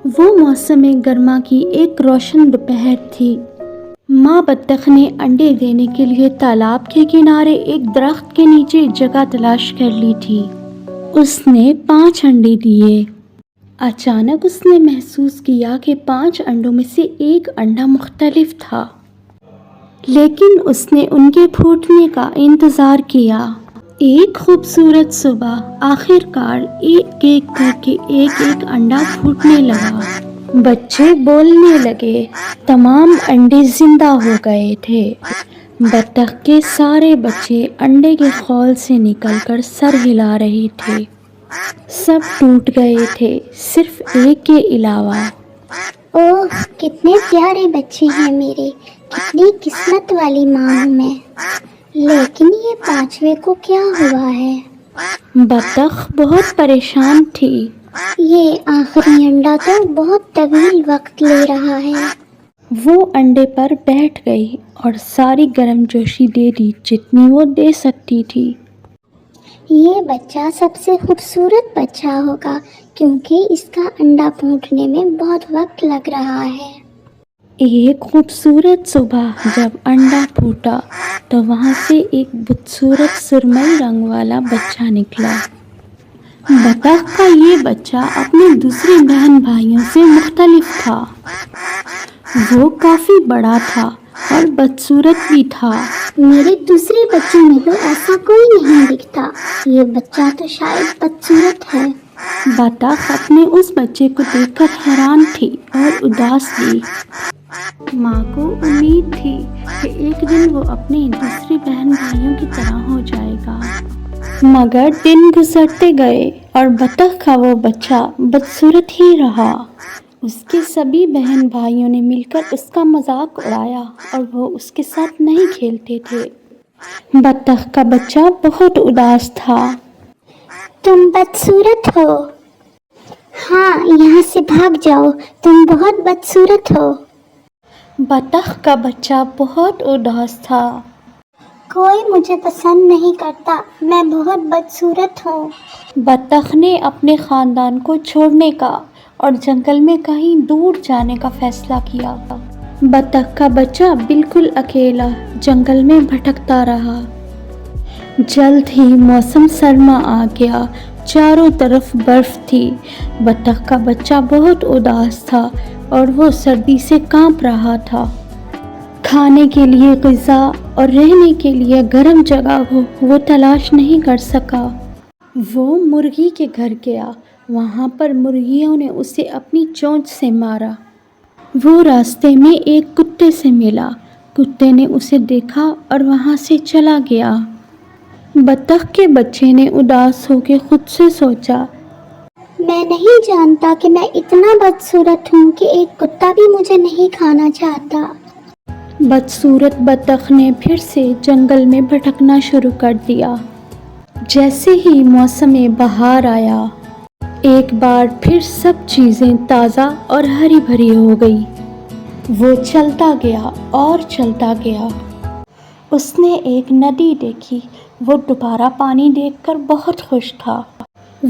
وہ موسم گرما کی ایک روشن دوپہر تھی۔ ماں بطخ نے انڈے دینے کے لیے تالاب کے کنارے ایک درخت کے نیچے جگہ تلاش کر لی تھی۔ اس نے 5 انڈے دیے۔ اچانک اس نے محسوس کیا کہ 5 انڈوں میں سے ایک انڈا مختلف تھا، لیکن اس نے ان کے پھوٹنے کا انتظار کیا۔ ایک خوبصورت صبح آخر کار ایک ایک کر کے ایک انڈا پھوٹنے لگا۔ بچے بولنے لگے۔ تمام انڈے زندہ ہو گئے تھے۔ بطخ کے سارے بچے انڈے کے خول سے نکل کر سر ہلا رہے تھے۔ سب ٹوٹ گئے تھے، صرف ایک کے علاوہ۔ اوہ، کتنے پیارے بچے ہیں میرے، کتنی قسمت والی ماں ہوں میں۔ لیکن یہ 5ویں کو کیا ہوا ہے؟ بطخ بہت پریشان تھی۔ یہ آخری انڈا تو بہت طویل وقت لے رہا ہے۔ وہ انڈے پر بیٹھ گئی اور ساری گرم جوشی دے دی جتنی وہ دے سکتی تھی۔ یہ بچہ سب سے خوبصورت بچہ ہوگا کیونکہ اس کا انڈا پھوٹنے میں بہت وقت لگ رہا ہے۔ ایک خوبصورت صبح جب انڈا پھوٹا تو وہاں سے ایک بدصورت سرمئی رنگ والا بچہ نکلا۔ بطخ کا یہ بچہ اپنے دوسرے بہن بھائیوں سے مختلف تھا۔ وہ کافی بڑا تھا اور بدصورت بھی تھا۔ میرے دوسرے بچے میں تو ایسا کوئی نہیں دکھتا، یہ بچہ تو شاید بدصورت ہے۔ بطخ اپنے اس بچے کو دیکھ کر حیران تھی اور اداس بھی۔ ماں کو امید تھی کہ ایک دن وہ اپنے دوسرے بہن بھائیوں کی طرح ہو جائے گا، مگر دن گزرتے گئے اور بطخ کا وہ بچہ بدصورت ہی رہا۔ اس کے سبھی بہن بھائیوں نے مل کر اس کا مذاق اڑایا اور وہ اس کے ساتھ نہیں کھیلتے تھے۔ بطخ کا بچہ بہت اداس تھا۔ تم بدصورت ہو، ہاں یہاں سے بھاگ جاؤ، تم بہت بدصورت ہو۔ بطخ کا بچہ بہت اداس تھا۔ کوئی مجھے پسند نہیں کرتا، میں بہت بدصورت ہوں۔ بطخ نے اپنے خاندان کو چھوڑنے کا اور جنگل میں کہیں دور جانے کا فیصلہ کیا۔ بطخ کا بچہ بالکل اکیلا جنگل میں بھٹکتا رہا۔ جلد ہی موسم سرما آ گیا، چاروں طرف برف تھی۔ بطخ کا بچہ بہت اداس تھا اور وہ سردی سے کانپ رہا تھا۔ کھانے کے لیے غذا اور رہنے کے لیے گرم جگہ وہ تلاش نہیں کر سکا۔ وہ مرغی کے گھر گیا، وہاں پر مرغیوں نے اسے اپنی چونچ سے مارا۔ وہ راستے میں ایک کتے سے ملا، کتے نے اسے دیکھا اور وہاں سے چلا گیا۔ بطخ کے بچے نے اداس ہو کے خود سے سوچا، میں نہیں جانتا کہ میں اتنا بدصورت ہوں کہ ایک کتا بھی مجھے نہیں کھانا چاہتا۔ بدصورت بطخ نے پھر سے جنگل میں بھٹکنا شروع کر دیا۔ جیسے ہی موسم بہار آیا، ایک بار پھر سب چیزیں تازہ اور ہری بھری ہو گئی۔ وہ چلتا گیا اور چلتا گیا۔ اس نے ایک ندی دیکھی، وہ دوبارہ پانی دیکھ کر بہت خوش تھا۔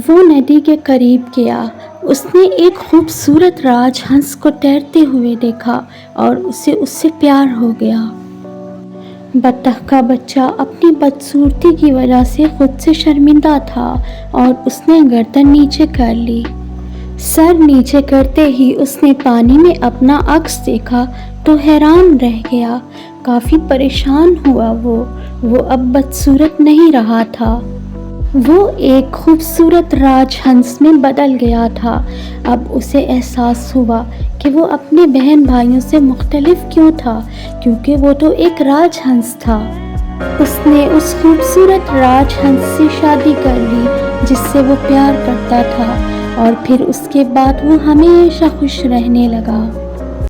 وہ ندی کے قریب گیا، اس نے ایک خوبصورت راج ہنس کو تیرتے ہوئے دیکھا اور اسے اس سے پیار ہو گیا۔ بطخ کا بچہ اپنی بدصورتی کی وجہ سے خود سے شرمندہ تھا اور اس نے گردن نیچے کر لی۔ سر نیچے کرتے ہی اس نے پانی میں اپنا عکس دیکھا تو حیران رہ گیا، کافی پریشان ہوا۔ وہ اب بدصورت نہیں رہا تھا، وہ ایک خوبصورت راج ہنس میں بدل گیا تھا۔ اب اسے احساس ہوا کہ وہ اپنے بہن بھائیوں سے مختلف کیوں تھا، کیونکہ وہ تو ایک راج ہنس تھا۔ اس نے اس خوبصورت راج ہنس سے شادی کر لی جس سے وہ پیار کرتا تھا، اور پھر اس کے بعد وہ ہمیشہ خوش رہنے لگا۔